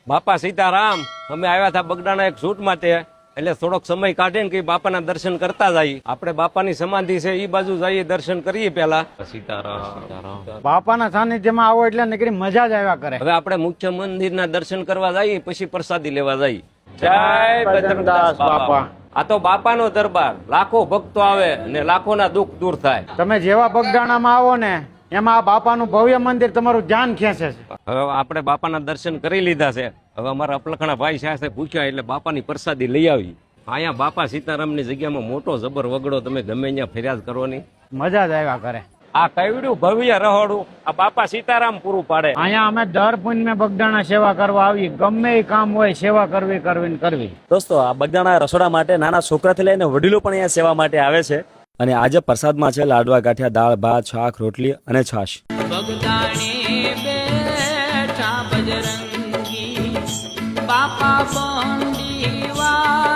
બાપા સીતારામ, અમે આવ્યા હતા બગડાના એક શૂટ માટે, એટલે થોડોક સમય કાઢીને કે બાપાના દર્શન કરતા જઈએ. આપણે બાપાની સમાધિ છે એ બાજુ જઈએ, દર્શન કરીએ પેલા. સીતારામ. બાપાના સાનિધ્યમાં આવો એટલે નીકળી મજા જ આવ્યા કરે. હવે આપણે મુખ્ય મંદિરના દર્શન કરવા જઈએ, પછી પ્રસાદી લેવા જઈએ. જય બજરંગદાસ બાપા. આ તો બાપાનો દરબાર, લાખો ભક્તો આવે અને લાખોના દુઃખ દૂર થાય. તમે જેવા બગડાણામાં આવો ને એમાં આ બાપાનું ભવ્ય મંદિર તમારું ધ્યાન ખેંચે છે. હવે આપણે બાપાના દર્શન કરી લીધા છે. હવે અમારા અપલખણા ભાઈ સાથે પૂછ્યા એટલે બાપાની પ્રસાદી લઈ આવી. અહીંયા બાપા સીતારામની જગ્યામાં મોટો જબર વગડો, તમે ગમે ત્યાં ફરિયાદ કરવાની મજા જ આવ્યા કરે. આ કઈડું ભવ્ય રહોડું આ બાપા સીતારામ પૂરું પાડે. અહીંયા અમે દર પૂનમે બગડાણા સેવા કરવા આવી. ગમે એ કામ હોય સેવા કરવી. દોસ્તો, આ બગદાણા રસોડા માટે નાના છોકરાથી લઈને વડીલો પણ અહીંયા સેવા માટે આવે છે. અને આજે પ્રસાદમાં છે લાડવા, ગાંઠિયા, દાળ, ભાત, શાક, રોટલી અને છાશ. બગદાણે બેઠા બજરંગી બાપા બંડીવા